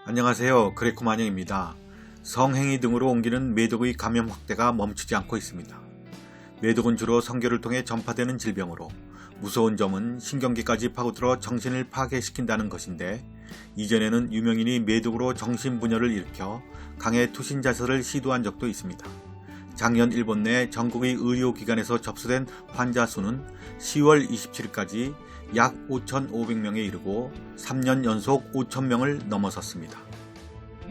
안녕하세요. 그레코마녀입니다. 성행위 등으로 옮기는 매독의 감염 확대가 멈추지 않고 있습니다. 매독은 주로 성교를 통해 전파되는 질병으로 무서운 점은 신경계까지 파고들어 정신을 파괴시킨다는 것인데, 이전에는 유명인이 매독으로 정신분열을 일으켜 강의 투신 자살을 시도한 적도 있습니다. 작년 일본 내 전국의 의료기관에서 접수된 환자 수는 10월 27일까지 약 5,500명에 이르고 3년 연속 5,000명을 넘어섰습니다.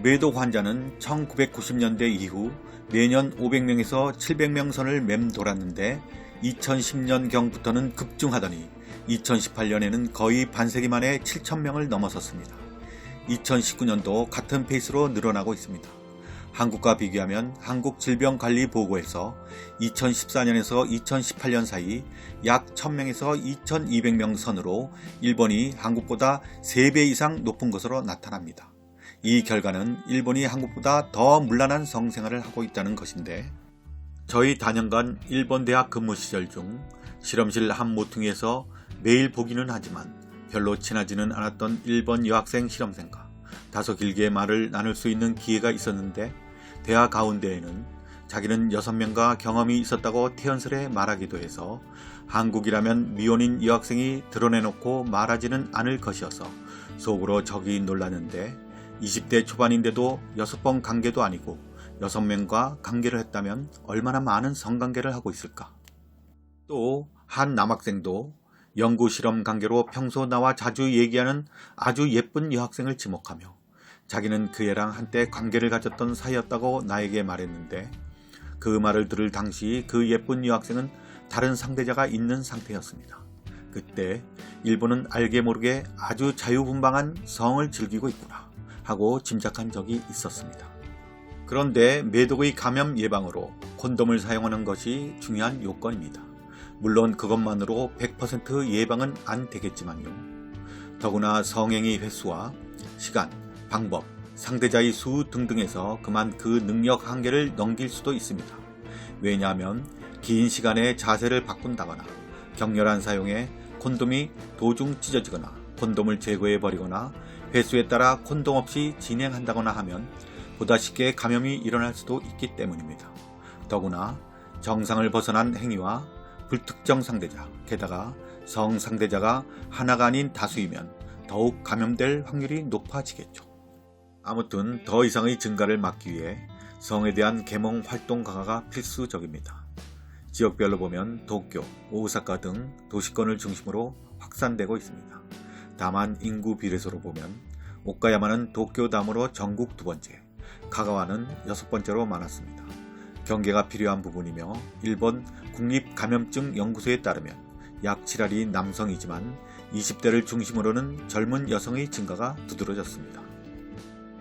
매독 환자는 1990년대 이후 매년 500명에서 700명 선을 맴돌았는데 2010년경부터는 급증하더니 2018년에는 거의 반세기 만에 7,000명을 넘어섰습니다. 2019년도 같은 페이스로 늘어나고 있습니다. 한국과 비교하면 한국질병관리보고에서 2014년에서 2018년 사이 약 1,000명에서 2,200명 선으로 일본이 한국보다 3배 이상 높은 것으로 나타납니다. 이 결과는 일본이 한국보다 더 문란한 성생활을 하고 있다는 것인데, 저희 다년간 일본 대학 근무 시절 중 실험실 한 모퉁이에서 매일 보기는 하지만 별로 친하지는 않았던 일본 여학생 실험생과 다소 길게 말을 나눌 수 있는 기회가 있었는데, 대화 가운데에는 자기는 6명과 경험이 있었다고 태연스레 말하기도 해서 한국이라면 미혼인 여학생이 드러내놓고 말하지는 않을 것이어서 속으로 적이 놀랐는데, 20대 초반인데도 6번 관계도 아니고 6명과 관계를 했다면 얼마나 많은 성관계를 하고 있을까. 또 한 남학생도 연구 실험 관계로 평소 나와 자주 얘기하는 아주 예쁜 여학생을 지목하며 자기는 그 애랑 한때 관계를 가졌던 사이였다고 나에게 말했는데, 그 말을 들을 당시 그 예쁜 여학생은 다른 상대자가 있는 상태였습니다. 그때 일본은 알게 모르게 아주 자유분방한 성을 즐기고 있구나 하고 짐작한 적이 있었습니다. 그런데 매독의 감염 예방으로 콘돔을 사용하는 것이 중요한 요건입니다. 물론 그것만으로 100% 예방은 안 되겠지만요. 더구나 성행위 횟수와 시간, 방법, 상대자의 수 등등에서 그만 그 능력 한계를 넘길 수도 있습니다. 왜냐하면 긴 시간에 자세를 바꾼다거나 격렬한 사용에 콘돔이 도중 찢어지거나 콘돔을 제거해버리거나 횟수에 따라 콘돔 없이 진행한다거나 하면 보다 쉽게 감염이 일어날 수도 있기 때문입니다. 더구나 정상을 벗어난 행위와 불특정 상대자, 게다가 성상대자가 하나가 아닌 다수이면 더욱 감염될 확률이 높아지겠죠. 아무튼 더 이상의 증가를 막기 위해 성에 대한 계몽 활동 강화가 필수적입니다. 지역별로 보면 도쿄, 오사카 등 도시권을 중심으로 확산되고 있습니다. 다만 인구 비례수로 보면 오카야마는 도쿄 다음으로 전국 2번째, 가가와는 6번째로 많았습니다. 경계가 필요한 부분이며, 일본 국립감염증연구소에 따르면 약 7할이 남성이지만 20대를 중심으로는 젊은 여성의 증가가 두드러졌습니다.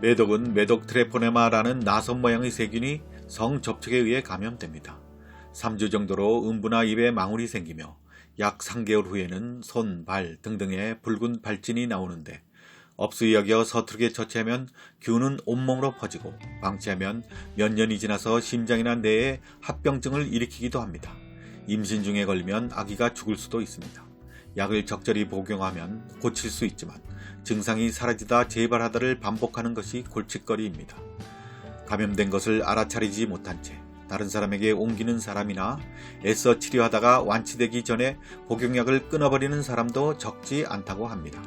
매독은 매독 트레포네마라는 나선 모양의 세균이 성접촉에 의해 감염됩니다. 3주 정도로 음부나 입에 망울이 생기며 약 3개월 후에는 손, 발 등등에 붉은 발진이 나오는데, 업수이 여겨 서투르게 처치하면 균은 온몸으로 퍼지고 방치하면 몇 년이 지나서 심장이나 뇌에 합병증을 일으키기도 합니다. 임신 중에 걸리면 아기가 죽을 수도 있습니다. 약을 적절히 복용하면 고칠 수 있지만 증상이 사라지다 재발하다를 반복하는 것이 골칫거리입니다. 감염된 것을 알아차리지 못한 채 다른 사람에게 옮기는 사람이나 애써 치료하다가 완치되기 전에 복용약을 끊어버리는 사람도 적지 않다고 합니다.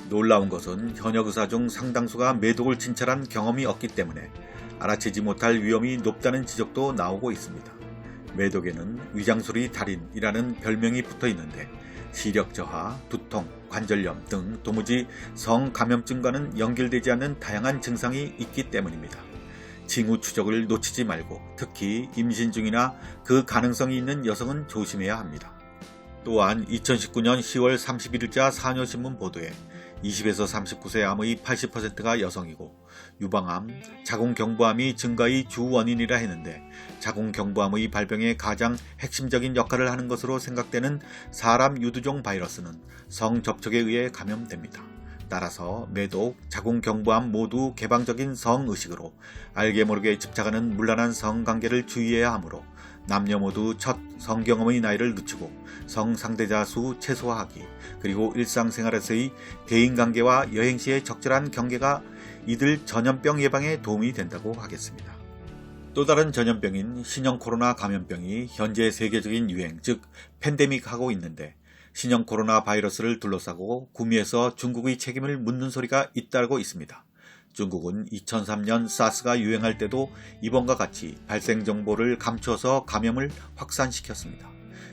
놀라운 것은 현역 의사 중 상당수가 매독을 진찰한 경험이 없기 때문에 알아채지 못할 위험이 높다는 지적도 나오고 있습니다. 매독에는 위장소리 달인이라는 별명이 붙어 있는데, 시력 저하, 두통, 관절염 등 도무지 성감염증과는 연결되지 않는 다양한 증상이 있기 때문입니다. 징후 추적을 놓치지 말고 특히 임신 중이나 그 가능성이 있는 여성은 조심해야 합니다. 또한 2019년 10월 31일자 산여신문 보도에 20에서 39세 암의 80%가 여성이고 유방암, 자궁경부암이 증가의 주 원인이라 했는데, 자궁경부암의 발병에 가장 핵심적인 역할을 하는 것으로 생각되는 사람 유두종 바이러스는 성접촉에 의해 감염됩니다. 따라서 매독, 자궁경부암 모두 개방적인 성의식으로 알게 모르게 집착하는 문란한 성관계를 주의해야 하므로 남녀 모두 첫 성경험의 나이를 늦추고 성상대자 수 최소화하기, 그리고 일상생활에서의 대인관계와 여행 시의 적절한 경계가 이들 전염병 예방에 도움이 된다고 하겠습니다. 또 다른 전염병인 신형 코로나 감염병이 현재 세계적인 유행, 즉 팬데믹하고 있는데, 신형 코로나 바이러스를 둘러싸고 구미에서 중국의 책임을 묻는 소리가 잇따르고 있습니다. 중국은 2003년 사스가 유행할 때도 이번과 같이 발생 정보를 감추어서 감염을 확산시켰습니다.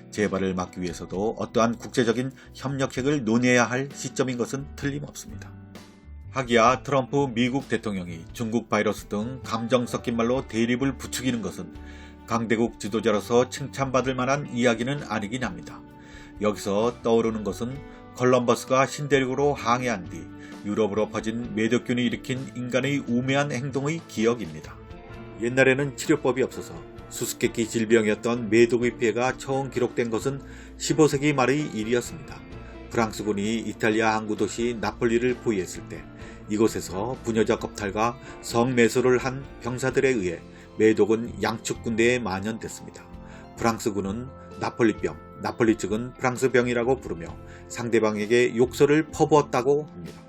재발을 막기 위해서도 어떠한 국제적인 협력책을 논의해야 할 시점인 것은 틀림없습니다. 하기야 트럼프 미국 대통령이 중국 바이러스 등 감정 섞인 말로 대립을 부추기는 것은 강대국 지도자로서 칭찬받을 만한 이야기는 아니긴 합니다. 여기서 떠오르는 것은 콜럼버스가 신대륙으로 항해한 뒤 유럽으로 퍼진 매독균이 일으킨 인간의 우매한 행동의 기억입니다. 옛날에는 치료법이 없어서 수수께끼 질병이었던 매독의 피해가 처음 기록된 것은 15세기 말의 일이었습니다. 프랑스군이 이탈리아 항구 도시 나폴리를 포위했을 때 이곳에서 부녀자 겁탈과 성매수를 한 병사들에 의해 매독은 양측 군대에 만연됐습니다. 프랑스군은 나폴리병, 나폴리 측은 프랑스병이라고 부르며 상대방에게 욕설을 퍼부었다고 합니다.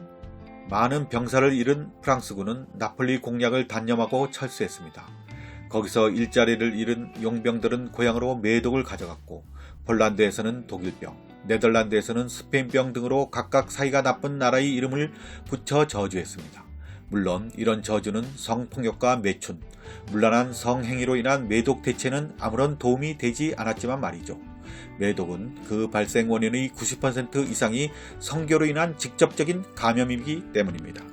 많은 병사를 잃은 프랑스군은 나폴리 공략을 단념하고 철수했습니다. 거기서 일자리를 잃은 용병들은 고향으로 매독을 가져갔고, 폴란드에서는 독일병, 네덜란드에서는 스페인병 등으로 각각 사이가 나쁜 나라의 이름을 붙여 저주했습니다. 물론 이런 저주는 성폭력과 매춘, 문란한 성행위로 인한 매독 대체는 아무런 도움이 되지 않았지만 말이죠. 매독은 그 발생 원인의 90% 이상이 성교로 인한 직접적인 감염이기 때문입니다.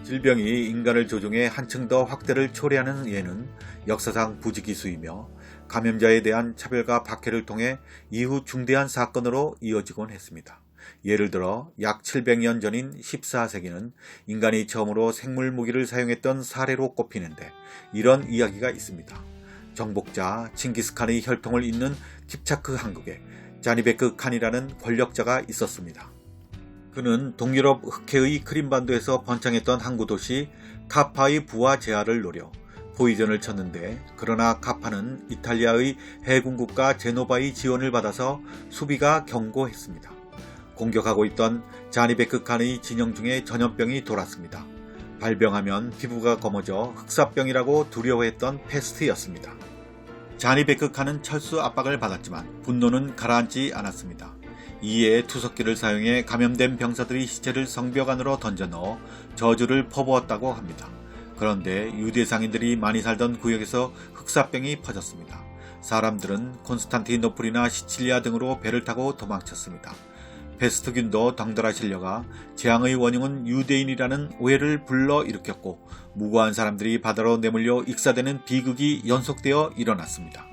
질병이 인간을 조종해 한층 더 확대를 초래하는 예는 역사상 부지기수이며 감염자에 대한 차별과 박해를 통해 이후 중대한 사건으로 이어지곤 했습니다. 예를 들어 약 700년 전인 14세기는 인간이 처음으로 생물 무기를 사용했던 사례로 꼽히는데, 이런 이야기가 있습니다. 정복자 칭기스칸의 혈통을 잇는 킵차크汗국에 자니베크 칸이라는 권력자가 있었습니다. 그는 동유럽 흑해의 크림반도에서 번창했던 항구 도시 카파의 부와 제하를 노려 포위전을 쳤는데, 그러나 카파는 이탈리아의 해군국가 제노바의 지원을 받아서 수비가 견고했습니다. 공격하고 있던 자니베크 칸의 진영 중에 전염병이 돌았습니다. 발병하면 피부가 검어져 흑사병이라고 두려워했던 페스트였습니다. 자니베크 칸은 철수 압박을 받았지만 분노는 가라앉지 않았습니다. 이에 투석기를 사용해 감염된 병사들의 시체를 성벽 안으로 던져 넣어 저주를 퍼부었다고 합니다. 그런데 유대 상인들이 많이 살던 구역에서 흑사병이 퍼졌습니다. 사람들은 콘스탄티노플이나 시칠리아 등으로 배를 타고 도망쳤습니다. 페스트균도 덩달아 실려가 재앙의 원흉은 유대인이라는 오해를 불러일으켰고, 무고한 사람들이 바다로 내몰려 익사되는 비극이 연속되어 일어났습니다.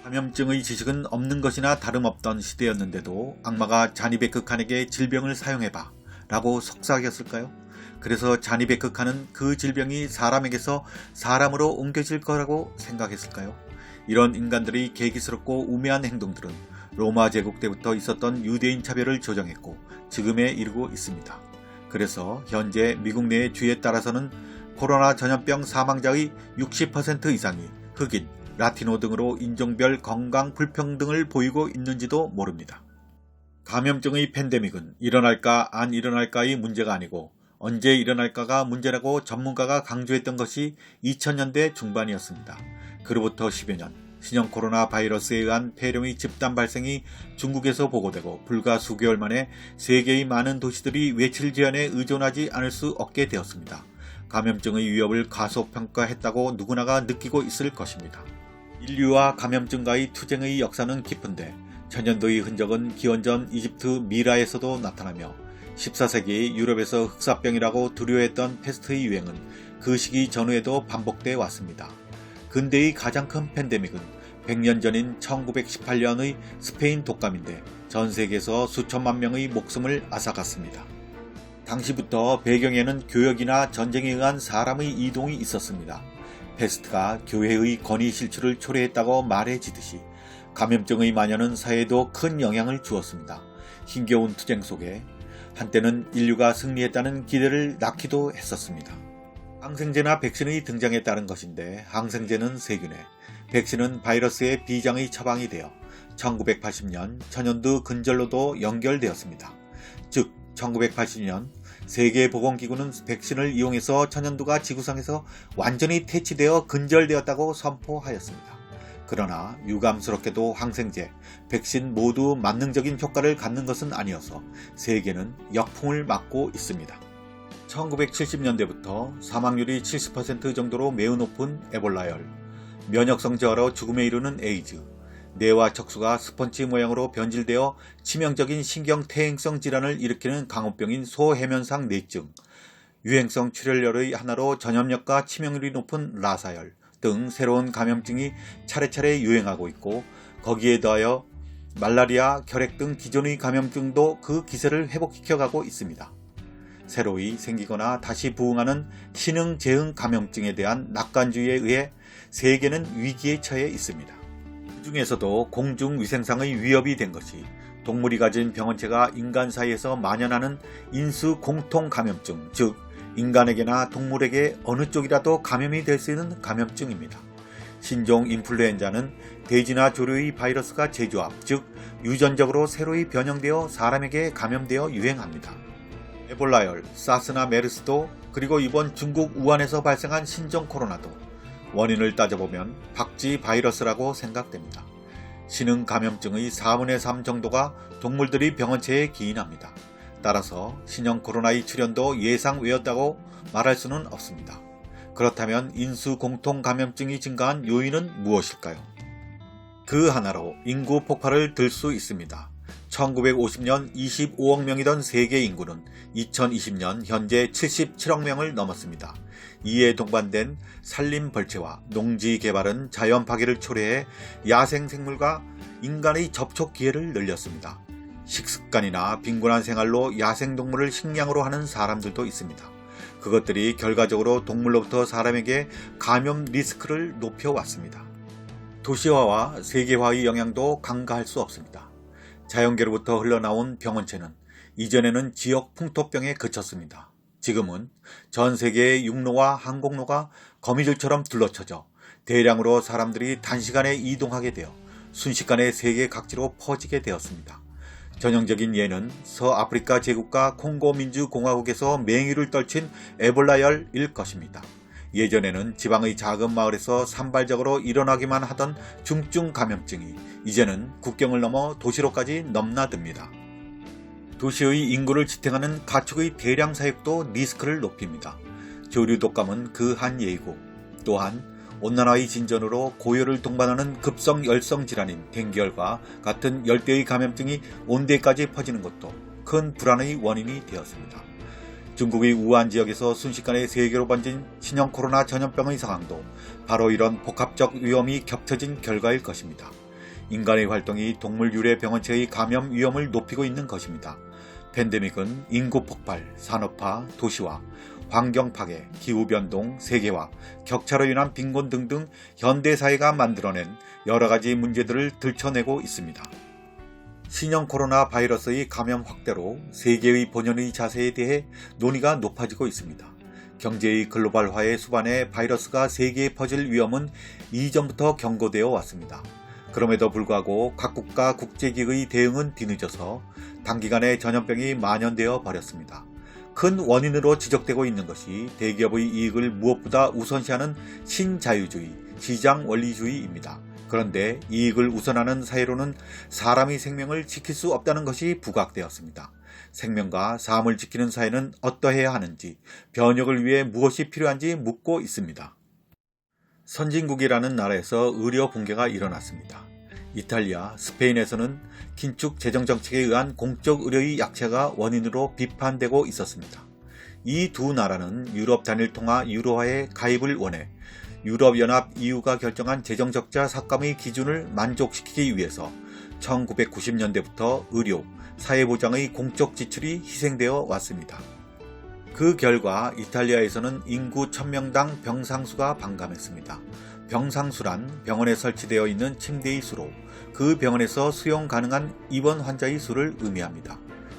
감염증의 지식은 없는 것이나 다름없던 시대였는데도 악마가 자니베크 칸에게 질병을 사용해봐 라고 속삭였을까요? 그래서 자니베크 칸은 그 질병이 사람에게서 사람으로 옮겨질 거라고 생각했을까요? 이런 인간들의 계기스럽고 우매한 행동들은 로마 제국 때부터 있었던 유대인 차별을 조정했고 지금에 이르고 있습니다. 그래서 현재 미국 내의 주에 따라서는 코로나 전염병 사망자의 60% 이상이 흑인, 라티노 등으로 인종별 건강 불평등을 보이고 있는지도 모릅니다. 감염증의 팬데믹은 일어날까 안 일어날까의 문제가 아니고 언제 일어날까가 문제라고 전문가가 강조했던 것이 2000년대 중반이었습니다. 그로부터 10여 년, 신형 코로나 바이러스에 의한 폐렴의 집단 발생이 중국에서 보고되고 불과 수개월 만에 세계의 많은 도시들이 외출 제한에 의존하지 않을 수 없게 되었습니다. 감염증의 위협을 과소평가했다고 누구나가 느끼고 있을 것입니다. 인류와 감염증과의 투쟁의 역사는 깊은데 천년도의 흔적은 기원전 이집트 미라에서도 나타나며 14세기 유럽에서 흑사병이라고 두려워했던 페스트의 유행은 그 시기 전후에도 반복돼 왔습니다. 근대의 가장 큰 팬데믹은 100년 전인 1918년의 스페인 독감인데 전 세계에서 수천만 명의 목숨을 앗아갔습니다. 당시부터 배경에는 교역이나 전쟁에 의한 사람의 이동이 있었습니다. 페스트가 교회의 권위 실추를 초래했다고 말해지듯이 감염증의 만연은 사회에도 큰 영향을 주었습니다. 힘겨운 투쟁 속에 한때는 인류가 승리했다는 기대를 낳기도 했었습니다. 항생제나 백신의 등장에 따른 것인데 항생제는 세균에, 백신은 바이러스의 비장의 처방이 되어 1980년 천연두 근절로도 연결되었습니다. 즉 1980년 세계보건기구는 백신을 이용해서 천연두가 지구상에서 완전히 퇴치되어 근절되었다고 선포하였습니다. 그러나 유감스럽게도 항생제, 백신 모두 만능적인 효과를 갖는 것은 아니어서 세계는 역풍을 맞고 있습니다. 1970년대부터 사망률이 70% 정도로 매우 높은 에볼라열, 면역성 저하로 죽음에 이르는 에이즈, 뇌와 척수가 스펀지 모양으로 변질되어 치명적인 신경퇴행성 질환을 일으키는 강원병인 소해면상 뇌증, 유행성 출혈열의 하나로 전염력과 치명률이 높은 라사열 등 새로운 감염증이 차례차례 유행하고 있고, 거기에 더하여 말라리아, 결핵 등 기존의 감염증도 그 기세를 회복시켜가고 있습니다. 새로이 생기거나 다시 부흥하는 신흥-재흥 감염증에 대한 낙관주의에 의해 세계는 위기에 처해 있습니다. 그 중에서도 공중위생상의 위협이 된 것이 동물이 가진 병원체가 인간 사이에서 만연하는 인수 공통 감염증, 즉 인간에게나 동물에게 어느 쪽이라도 감염이 될 수 있는 감염증입니다. 신종 인플루엔자는 돼지나 조류의 바이러스가 재조합, 즉 유전적으로 새로이 변형되어 사람에게 감염되어 유행합니다. 에볼라열, 사스나 메르스도, 그리고 이번 중국 우한에서 발생한 신종 코로나도 원인을 따져보면 박쥐 바이러스라고 생각됩니다. 신흥 감염증의 4분의 3 정도가 동물들이 병원체에 기인합니다. 따라서 신형 코로나의 출현도 예상 외였다고 말할 수는 없습니다. 그렇다면 인수 공통 감염증이 증가한 요인은 무엇일까요? 그 하나로 인구 폭발을 들 수 있습니다. 1950년 25억 명이던 세계 인구는 2020년 현재 77억 명을 넘었습니다. 이에 동반된 산림 벌채와 농지 개발은 자연 파괴를 초래해 야생 생물과 인간의 접촉 기회를 늘렸습니다. 식습관이나 빈곤한 생활로 야생동물을 식량으로 하는 사람들도 있습니다. 그것들이 결과적으로 동물로부터 사람에게 감염 리스크를 높여왔습니다. 도시화와 세계화의 영향도 간과할 수 없습니다. 자연계로부터 흘러나온 병원체는 이전에는 지역 풍토병에 그쳤습니다. 지금은 전 세계의 육로와 항공로가 거미줄처럼 둘러쳐져 대량으로 사람들이 단시간에 이동하게 되어 순식간에 세계 각지로 퍼지게 되었습니다. 전형적인 예는 서아프리카 제국과 콩고 민주공화국에서 맹위를 떨친 에볼라열일 것입니다. 예전에는 지방의 작은 마을에서 산발적으로 일어나기만 하던 중증 감염증이 이제는 국경을 넘어 도시로까지 넘나듭니다. 도시의 인구를 지탱하는 가축의 대량 사육도 리스크를 높입니다. 조류 독감은 그 한 예이고, 또한 온난화의 진전으로 고열을 동반하는 급성 열성 질환인 댕기열과 같은 열대의 감염증이 온대까지 퍼지는 것도 큰 불안의 원인이 되었습니다. 중국의 우한 지역에서 순식간에 세계로 번진 신형 코로나 전염병의 상황도 바로 이런 복합적 위험이 겹쳐진 결과일 것입니다. 인간의 활동이 동물 유래 병원체의 감염 위험을 높이고 있는 것입니다. 팬데믹은 인구 폭발, 산업화, 도시화, 환경 파괴, 기후변동, 세계화, 격차로 인한 빈곤 등등 현대사회가 만들어낸 여러가지 문제들을 들춰내고 있습니다. 신형 코로나 바이러스의 감염 확대로 세계의 본연의 자세에 대해 논의가 높아지고 있습니다. 경제의 글로벌화의 수반에 바이러스가 세계에 퍼질 위험은 이전부터 경고되어 왔습니다. 그럼에도 불구하고 각국과 국제기구의 대응은 뒤늦어서 단기간에 전염병이 만연되어 버렸습니다. 큰 원인으로 지적되고 있는 것이 대기업의 이익을 무엇보다 우선시하는 신자유주의, 시장 원리주의입니다. 그런데 이익을 우선하는 사회로는 사람의 생명을 지킬 수 없다는 것이 부각되었습니다. 생명과 삶을 지키는 사회는 어떠해야 하는지, 변혁을 위해 무엇이 필요한지 묻고 있습니다. 선진국이라는 나라에서 의료 붕괴가 일어났습니다. 이탈리아, 스페인에서는 긴축 재정정책에 의한 공적 의료의 약체가 원인으로 비판되고 있었습니다. 이 두 나라는 유럽 단일통화 유로화에 가입을 원해 유럽연합 EU가 결정한 재정적자 삭감의 기준을 만족시키기 위해서 1990년대부터 의료, 사회보장의 공적 지출이 희생되어 왔습니다. 그 결과 이탈리아에서는 인구 1000명당 병상수가 반감했습니다. 병상수란 병원에 설치되어 있는 침대의 수로 그 병원에서 수용 가능한 입원 환자의 수를 의미합니다.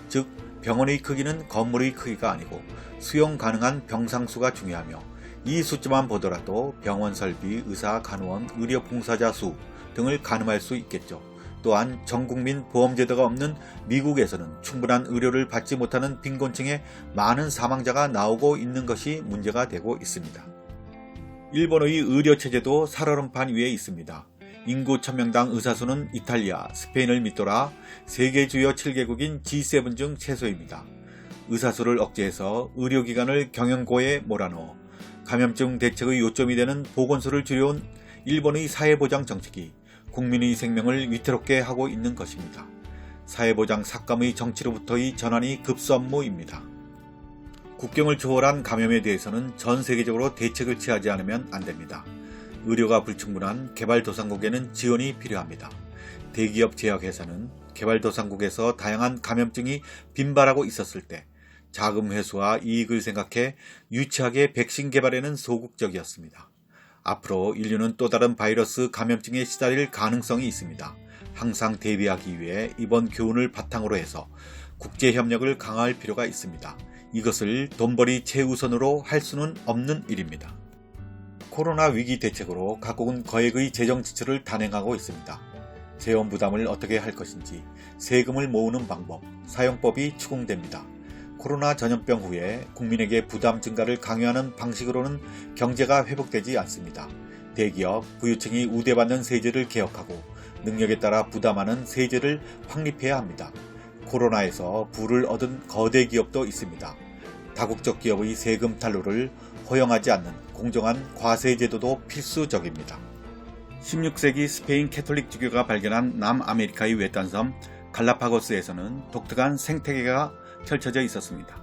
즉 병원의 크기는 건물의 크기가 아니고 수용 가능한 병상수가 중요하며 이 숫자만 보더라도 병원 설비, 의사, 간호원, 의료 봉사자 수 등을 가늠할 수 있겠죠. 또한 전국민 보험제도가 없는 미국에서는 충분한 의료를 받지 못하는 빈곤층에 많은 사망자가 나오고 있는 것이 문제가 되고 있습니다. 일본의 의료체제도 살얼음판 위에 있습니다. 인구 1000명당 의사수는 이탈리아, 스페인을 밑돌아 세계 주요 7개국인 G7 중 최소입니다. 의사수를 억제해서 의료기관을 경영고에 몰아넣어 감염증 대책의 요점이 되는 보건소를 줄여온 일본의 사회보장 정책이 국민의 생명을 위태롭게 하고 있는 것입니다. 사회보장 삭감의 정치로부터의 전환이 급선무입니다. 국경을 초월한 감염에 대해서는 전 세계적으로 대책을 취하지 않으면 안 됩니다. 의료가 불충분한 개발도상국에는 지원이 필요합니다. 대기업 제약회사는 개발도상국에서 다양한 감염증이 빈발하고 있었을 때 자금 회수와 이익을 생각해 유치하게 백신 개발에는 소극적이었습니다. 앞으로 인류는 또 다른 바이러스 감염증에 시달릴 가능성이 있습니다. 항상 대비하기 위해 이번 교훈을 바탕으로 해서 국제협력을 강화할 필요가 있습니다. 이것을 돈벌이 최우선으로 할 수는 없는 일입니다. 코로나 위기 대책으로 각국은 거액의 재정 지출을 단행하고 있습니다. 재원 부담을 어떻게 할 것인지 세금을 모으는 방법, 사용법이 추궁됩니다. 코로나 전염병 후에 국민에게 부담 증가를 강요하는 방식으로는 경제가 회복되지 않습니다. 대기업, 부유층이 우대받는 세제를 개혁하고 능력에 따라 부담하는 세제를 확립해야 합니다. 코로나에서 부를 얻은 거대 기업도 있습니다. 다국적 기업의 세금 탈루를 허용하지 않는 공정한 과세 제도도 필수적입니다. 16세기 스페인 캐톨릭주교가 발견한 남아메리카의 외딴섬 갈라파고스에서는 독특한 생태계가 펼쳐져 있었습니다.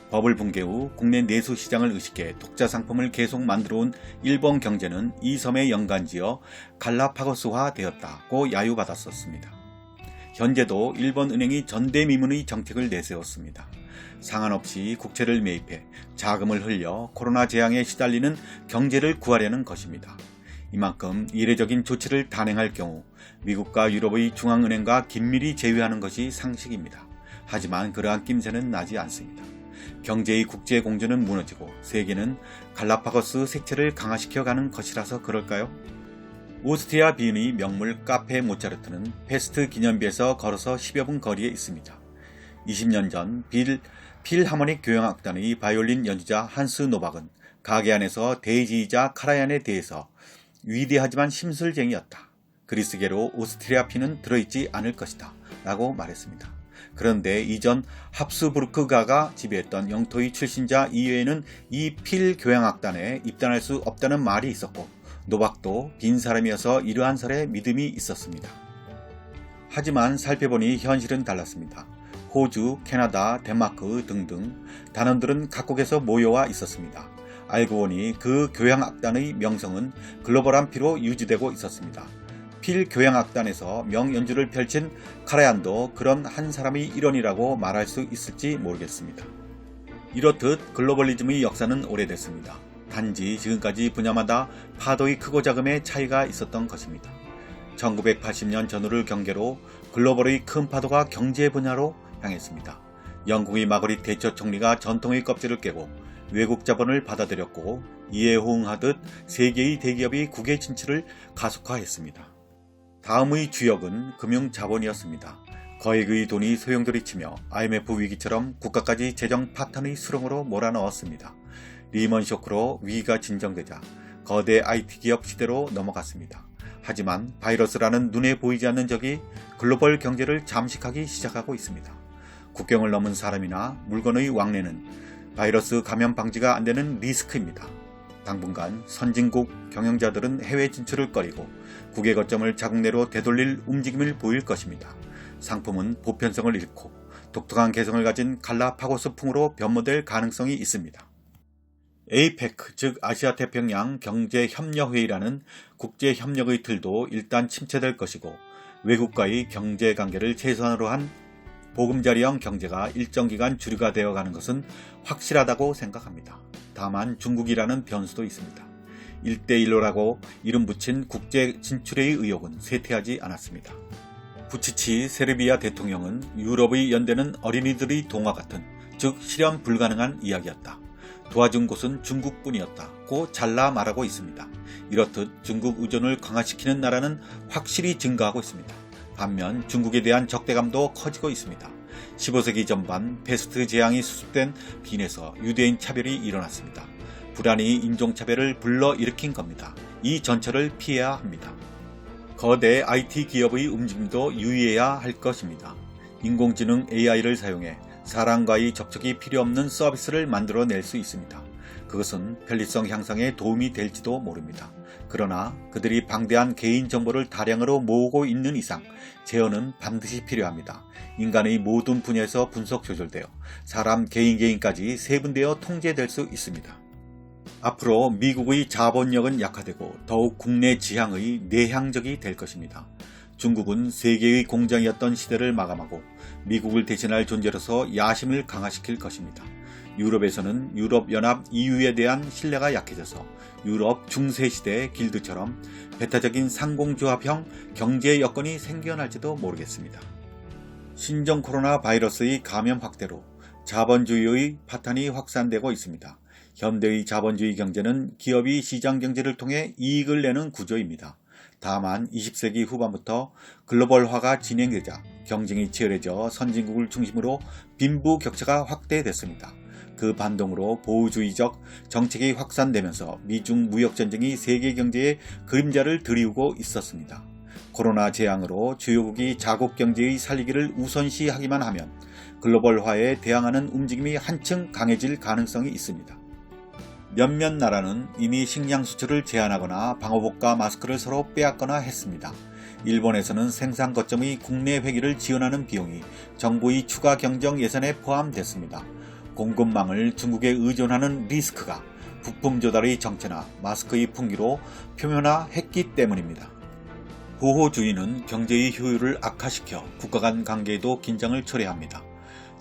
버블 붕괴 후 국내 내수 시장을 의식해 독자 상품을 계속 만들어온 일본 경제는 이 섬에 연관지어 갈라파고스화 되었다고 야유받았었습니다. 현재도 일본 은행이 전대미문의 정책을 내세웠습니다. 상한없이 국채를 매입해 자금을 흘려 코로나 재앙에 시달리는 경제를 구하려는 것입니다. 이만큼 이례적인 조치를 단행할 경우 미국과 유럽의 중앙은행과 긴밀히 제휴하는 것이 상식입니다. 하지만 그러한 낌새는 나지 않습니다. 경제의 국제 공조는 무너지고 세계는 갈라파고스 색채를 강화시켜가는 것이라서 그럴까요? 오스트리아 비엔의 명물 카페 모차르트는 페스트 기념비에서 걸어서 10여 분 거리에 있습니다. 20년 전 필하모닉 교향악단의 바이올린 연주자 한스 노박은 가게 안에서 대지이자 카라얀에 대해서 위대하지만 심술쟁이였다. 그리스계로 오스트리아 피는 들어있지 않을 것이다 라고 말했습니다. 그런데 이전 합스부르크가가 지배했던 영토의 출신자 이외에는 이 필 교향악단에 입단할 수 없다는 말이 있었고 노박도 빈 사람이어서 이러한 설에 믿음이 있었습니다. 하지만 살펴보니 현실은 달랐습니다. 호주, 캐나다, 덴마크 등등 단원들은 각국에서 모여와 있었습니다. 알고 보니 그 교향악단의 명성은 글로벌한 피로 유지되고 있었습니다. 필 교향악단에서 명연주를 펼친 카라얀도 그런 한 사람의 일원이라고 말할 수 있을지 모르겠습니다. 이렇듯 글로벌리즘의 역사는 오래됐습니다. 단지 지금까지 분야마다 파도의 크고 작음의 차이가 있었던 것입니다. 1980년 전후를 경계로 글로벌의 큰 파도가 경제 분야로 향했습니다. 영국의 마거릿 대처 총리가 전통의 껍질을 깨고 외국 자본을 받아들였고 이에 호응하듯 세계의 대기업이 국외 진출을 가속화했습니다. 다음의 주역은 금융자본이었습니다. 거액의 돈이 소용돌이치며 IMF 위기처럼 국가까지 재정 파탄의 수렁으로 몰아넣었습니다. 리먼 쇼크로 위기가 진정되자 거대 IT 기업 시대로 넘어갔습니다. 하지만 바이러스라는 눈에 보이지 않는 적이 글로벌 경제를 잠식하기 시작하고 있습니다. 국경을 넘은 사람이나 물건의 왕래는 바이러스 감염 방지가 안 되는 리스크입니다. 당분간 선진국 경영자들은 해외 진출을 꺼리고 국외 거점을 자국 내로 되돌릴 움직임을 보일 것입니다. 상품은 보편성을 잃고 독특한 개성을 가진 갈라파고스풍으로 변모될 가능성이 있습니다. APEC, 즉 아시아태평양 경제협력회의라는 국제협력의 틀도 일단 침체될 것이고 외국과의 경제관계를 최선으로 한 보금자리형 경제가 일정 기간 주류가 되어가는 것은 확실하다고 생각합니다. 다만 중국이라는 변수도 있습니다. 1대1로라고 이름 붙인 국제 진출의 의욕은 쇠퇴하지 않았습니다. 부치치 세르비아 대통령은 유럽의 연대는 어린이들의 동화 같은, 즉 실현 불가능한 이야기였다. 도와준 곳은 중국뿐이었다고 잘라 말하고 있습니다. 이렇듯 중국 의존을 강화시키는 나라는 확실히 증가하고 있습니다. 반면 중국에 대한 적대감도 커지고 있습니다. 15세기 전반 패스트 재앙이 수습된 빈에서 유대인 차별이 일어났습니다. 불안이 인종차별을 불러일으킨 겁니다. 이 전철을 피해야 합니다. 거대 IT 기업의 움직임도 유의해야 할 것입니다. 인공지능 AI를 사용해 사람과의 접촉이 필요 없는 서비스를 만들어낼 수 있습니다. 그것은 편리성 향상에 도움이 될지도 모릅니다. 그러나 그들이 방대한 개인정보를 다량으로 모으고 있는 이상 제어는 반드시 필요합니다. 인간의 모든 분야에서 분석 조절되어 사람 개인까지 세분되어 통제될 수 있습니다. 앞으로 미국의 자본력은 약화되고 더욱 국내 지향의 내향적이 될 것입니다. 중국은 세계의 공장이었던 시대를 마감하고 미국을 대신할 존재로서 야심을 강화시킬 것입니다. 유럽에서는 유럽연합 EU에 대한 신뢰가 약해져서 유럽 중세시대 길드처럼 배타적인 상공조합형 경제 여건이 생겨날지도 모르겠습니다. 신종 코로나 바이러스의 감염 확대로 자본주의의 파탄이 확산되고 있습니다. 현대의 자본주의 경제는 기업이 시장 경제를 통해 이익을 내는 구조입니다. 다만 20세기 후반부터 글로벌화가 진행되자 경쟁이 치열해져 선진국을 중심으로 빈부격차가 확대됐습니다. 그 반동으로 보호주의적 정책이 확산되면서 미중 무역전쟁이 세계 경제에 그림자를 드리우고 있었습니다. 코로나 재앙으로 주요국이 자국 경제의 살리기를 우선시하기만 하면 글로벌화에 대항하는 움직임이 한층 강해질 가능성이 있습니다. 몇몇 나라는 이미 식량 수출을 제한하거나 방호복과 마스크를 서로 빼앗거나 했습니다. 일본에서는 생산 거점의 국내 회기를 지원하는 비용이 정부의 추가 경정 예산에 포함됐습니다. 공급망을 중국에 의존하는 리스크가 부품 조달의 정체나 마스크의 풍기로 표면화했기 때문입니다. 보호주의는 경제의 효율을 악화시켜 국가 간 관계에도 긴장을 초래합니다.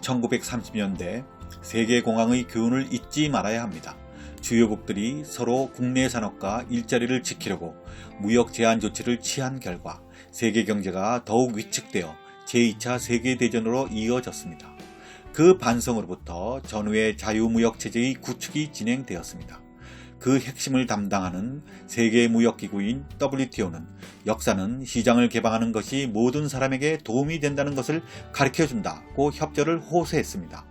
1930년대 세계공황의 교훈을 잊지 말아야 합니다. 주요국들이 서로 국내 산업과 일자리를 지키려고 무역 제한 조치를 취한 결과 세계 경제가 더욱 위축되어 제2차 세계대전으로 이어졌습니다. 그 반성으로부터 전후의 자유무역체제의 구축이 진행되었습니다. 그 핵심을 담당하는 세계무역기구인 WTO는 역사는 시장을 개방하는 것이 모든 사람에게 도움이 된다는 것을 가르쳐준다고 협조를 호소했습니다.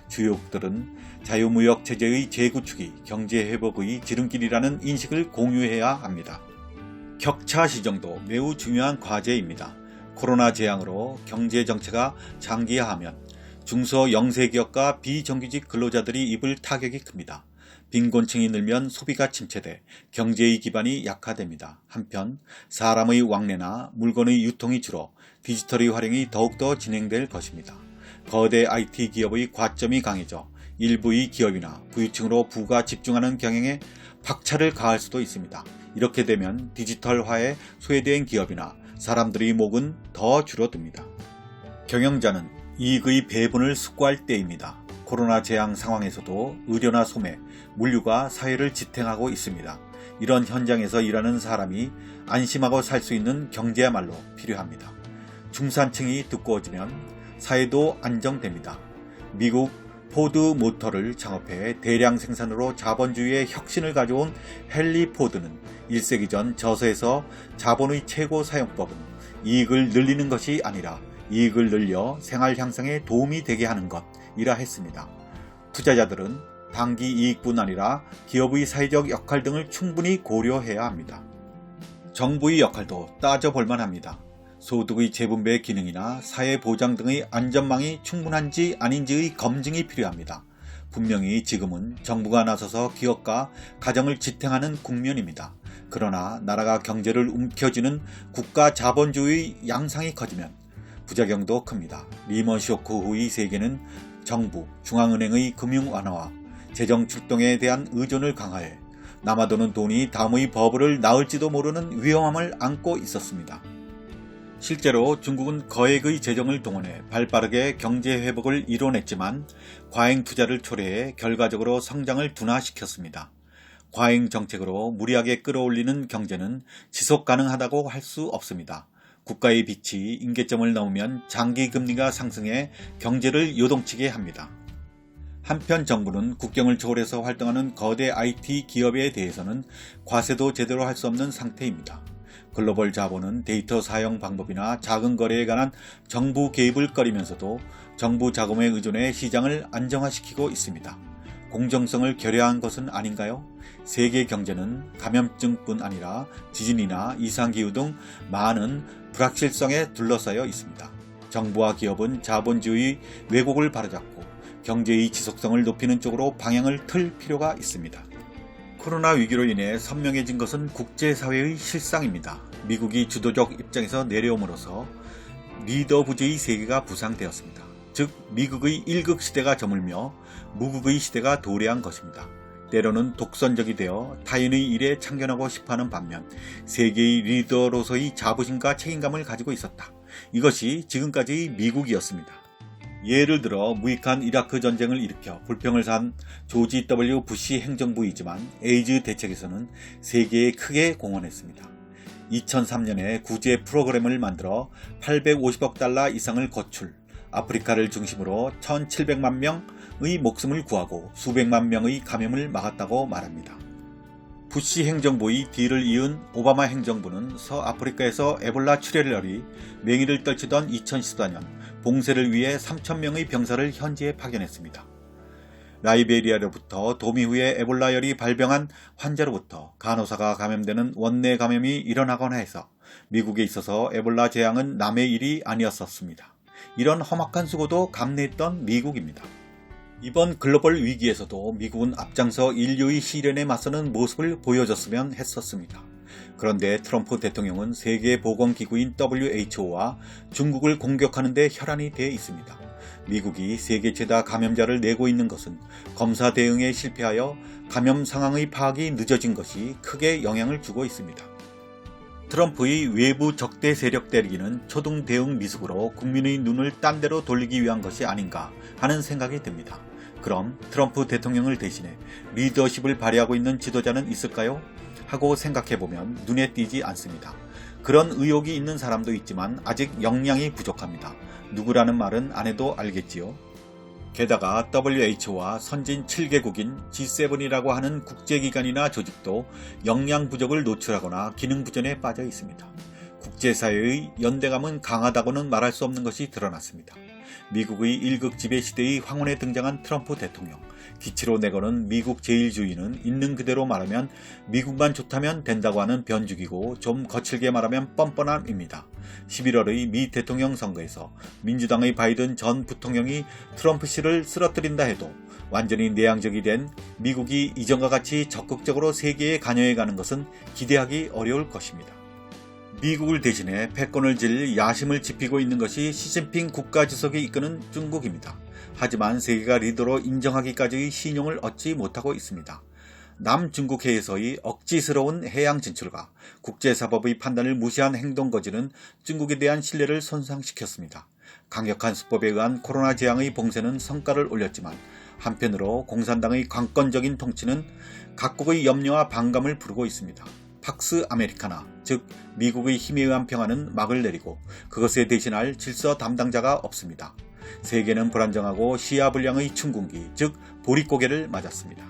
주요국들은 자유무역체제의 재구축이 경제회복의 지름길이라는 인식을 공유해야 합니다. 격차 시정도 매우 중요한 과제입니다. 코로나 재앙으로 경제정체가 장기화하면 중소 영세기업과 비정규직 근로자들이 입을 타격이 큽니다. 빈곤층이 늘면 소비가 침체돼 경제의 기반이 약화됩니다. 한편 사람의 왕래나 물건의 유통이 줄어 디지털의 활용이 더욱더 진행될 것입니다. 거대 IT 기업의 과점이 강해져 일부의 기업이나 부유층으로 부가 집중하는 경향에 박차를 가할 수도 있습니다. 이렇게 되면 디지털화에 소외된 기업이나 사람들의 목은 더 줄어듭니다. 경영자는 이익의 배분을 숙고할 때입니다. 코로나 재앙 상황에서도 의료나 소매, 물류가 사회를 지탱하고 있습니다. 이런 현장에서 일하는 사람이 안심하고 살 수 있는 경제야말로 필요합니다. 중산층이 두꺼워지면 사회도 안정됩니다. 미국 포드 모터를 창업해 대량 생산으로 자본주의의 혁신을 가져온 헨리 포드는 1세기 전 저서에서 자본의 최고 사용법은 이익을 늘리는 것이 아니라 이익을 늘려 생활 향상에 도움이 되게 하는 것이라 했습니다. 투자자들은 단기 이익뿐 아니라 기업의 사회적 역할 등을 충분히 고려해야 합니다. 정부의 역할도 따져볼 만합니다. 소득의 재분배 기능이나 사회보장 등의 안전망이 충분한지 아닌지의 검증이 필요합니다. 분명히 지금은 정부가 나서서 기업과 가정을 지탱하는 국면입니다. 그러나 나라가 경제를 움켜쥐는 국가 자본주의 양상이 커지면 부작용도 큽니다. 리먼 쇼크 후의 세계는 정부, 중앙은행의 금융 완화와 재정 출동에 대한 의존을 강화해 남아도는 돈이 다음의 버블을 낳을지도 모르는 위험함을 안고 있었습니다. 실제로 중국은 거액의 재정을 동원해 발빠르게 경제 회복을 이뤄냈지만 과잉 투자를 초래해 결과적으로 성장을 둔화시켰습니다. 과잉 정책으로 무리하게 끌어올리는 경제는 지속 가능하다고 할 수 없습니다. 국가의 빚이 임계점을 넘으면 장기 금리가 상승해 경제를 요동치게 합니다. 한편 정부는 국경을 초월해서 활동하는 거대 IT 기업에 대해서는 과세도 제대로 할 수 없는 상태입니다. 글로벌 자본은 데이터 사용 방법이나 자금 거래에 관한 정부 개입을 꺼리면서도 정부 자금에 의존해 시장을 안정화시키고 있습니다. 공정성을 결여한 것은 아닌가요? 세계 경제는 감염증뿐 아니라 지진이나 이상기후 등 많은 불확실성에 둘러싸여 있습니다. 정부와 기업은 자본주의 왜곡을 바로잡고 경제의 지속성을 높이는 쪽으로 방향을 틀 필요가 있습니다. 코로나 위기로 인해 선명해진 것은 국제사회의 실상입니다. 미국이 주도적 입장에서 내려옴으로써 리더 부재의 세계가 부상되었습니다. 즉 미국의 일극 시대가 저물며 무국의 시대가 도래한 것입니다. 때로는 독선적이 되어 타인의 일에 참견하고 싶어하는 반면 세계의 리더로서의 자부심과 책임감을 가지고 있었다. 이것이 지금까지의 미국이었습니다. 예를 들어 무익한 이라크 전쟁을 일으켜 불평을 산 조지 W. 부시 행정부이지만 에이즈 대책에서는 세계에 크게 공헌했습니다. 2003년에 구제 프로그램을 만들어 850억 달러 이상을 거출, 아프리카를 중심으로 1,700만 명의 목숨을 구하고 수백만 명의 감염을 막았다고 말합니다. 부시 행정부의 뒤를 이은 오바마 행정부는 서아프리카에서 에볼라 출혈열이 맹위를 떨치던 2014년 봉쇄를 위해 3,000명의 병사를 현지에 파견했습니다. 라이베리아로부터 도미 후에 에볼라열이 발병한 환자로부터 간호사가 감염되는 원내 감염이 일어나거나 해서 미국에 있어서 에볼라 재앙은 남의 일이 아니었었습니다. 이런 험악한 수고도 감내했던 미국입니다. 이번 글로벌 위기에서도 미국은 앞장서 인류의 시련에 맞서는 모습을 보여줬으면 했었습니다. 그런데 트럼프 대통령은 세계보건기구인 WHO와 중국을 공격하는 데 혈안이 되어 있습니다. 미국이 세계 최다 감염자를 내고 있는 것은 검사 대응에 실패하여 감염 상황의 파악이 늦어진 것이 크게 영향을 주고 있습니다. 트럼프의 외부 적대 세력 때리기는 초등 대응 미숙으로 국민의 눈을 딴 데로 돌리기 위한 것이 아닌가 하는 생각이 듭니다. 그럼 트럼프 대통령을 대신해 리더십을 발휘하고 있는 지도자는 있을까요? 하고 생각해보면 눈에 띄지 않습니다. 그런 의혹이 있는 사람도 있지만 아직 역량이 부족합니다. 누구라는 말은 안 해도 알겠지요. 게다가 WHO와 선진 7개국인 G7이라고 하는 국제기관이나 조직도 역량 부족을 노출하거나 기능 부전에 빠져 있습니다. 국제사회의 연대감은 강하다고는 말할 수 없는 것이 드러났습니다. 미국의 일극 지배 시대의 황혼에 등장한 트럼프 대통령, 기치로 내거는 미국 제일주의는 있는 그대로 말하면 미국만 좋다면 된다고 하는 변죽이고 좀 거칠게 말하면 뻔뻔함입니다. 11월의 미 대통령 선거에서 민주당의 바이든 전 부통령이 트럼프 씨를 쓰러뜨린다 해도 완전히 내향적이 된 미국이 이전과 같이 적극적으로 세계에 관여해가는 것은 기대하기 어려울 것입니다. 미국을 대신해 패권을 질 야심을 지피고 있는 것이 시진핑 국가주석이 이끄는 중국입니다. 하지만 세계가 리더로 인정하기까지의 신용을 얻지 못하고 있습니다. 남중국해에서의 억지스러운 해양 진출과 국제사법의 판단을 무시한 행동 거지는 중국에 대한 신뢰를 손상시켰습니다. 강력한 수법에 의한 코로나 재앙의 봉쇄는 성과를 올렸지만 한편으로 공산당의 강권적인 통치는 각국의 염려와 반감을 부르고 있습니다. 팍스 아메리카나, 즉 미국의 힘에 의한 평화는 막을 내리고 그것에 대신할 질서 담당자가 없습니다. 세계는 불안정하고 시야불량의 춘궁기, 즉 보릿고개를 맞았습니다.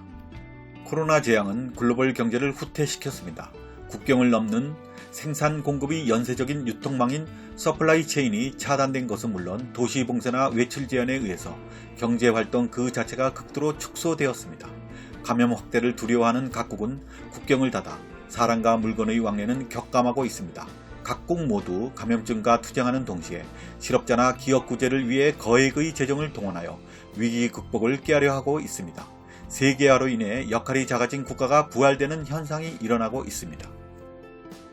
코로나 재앙은 글로벌 경제를 후퇴시켰습니다. 국경을 넘는 생산 공급이 연쇄적인 유통망인 서플라이 체인이 차단된 것은 물론 도시 봉쇄나 외출 제한에 의해서 경제활동 그 자체가 극도로 축소되었습니다. 감염 확대를 두려워하는 각국은 국경을 닫아 사람과 물건의 왕래는 격감하고 있습니다. 각국 모두 감염증과 투쟁하는 동시에 실업자나 기업 구제를 위해 거액의 재정을 동원하여 위기 극복을 꾀하려 하고 있습니다. 세계화로 인해 역할이 작아진 국가가 부활되는 현상이 일어나고 있습니다.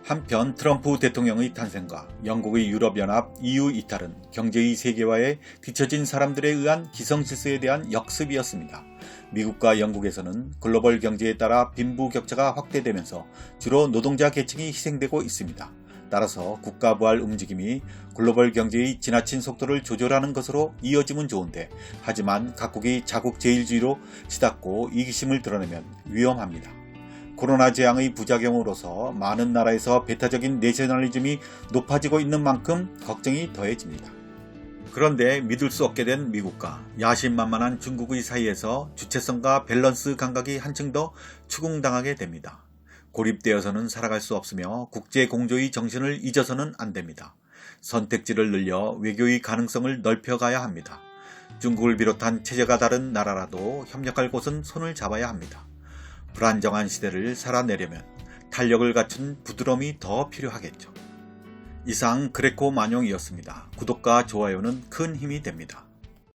한편 트럼프 대통령의 탄생과 영국의 유럽연합 EU 이탈은 경제의 세계화에 뒤처진 사람들에 의한 기성질서에 대한 역습이었습니다. 미국과 영국에서는 글로벌 경제에 따라 빈부격차가 확대되면서 주로 노동자 계층이 희생되고 있습니다. 따라서 국가 부활 움직임이 글로벌 경제의 지나친 속도를 조절하는 것으로 이어지면 좋은데 하지만 각국이 자국 제일주의로 치닫고 이기심을 드러내면 위험합니다. 코로나 재앙의 부작용으로서 많은 나라에서 배타적인 내셔널리즘이 높아지고 있는 만큼 걱정이 더해집니다. 그런데 믿을 수 없게 된 미국과 야심만만한 중국의 사이에서 주체성과 밸런스 감각이 한층 더 추궁당하게 됩니다. 고립되어서는 살아갈 수 없으며 국제 공조의 정신을 잊어서는 안 됩니다. 선택지를 늘려 외교의 가능성을 넓혀가야 합니다. 중국을 비롯한 체제가 다른 나라라도 협력할 곳은 손을 잡아야 합니다. 불안정한 시대를 살아내려면 탄력을 갖춘 부드러움이 더 필요하겠죠. 이상 그레코 만용이었습니다. 구독과 좋아요는 큰 힘이 됩니다.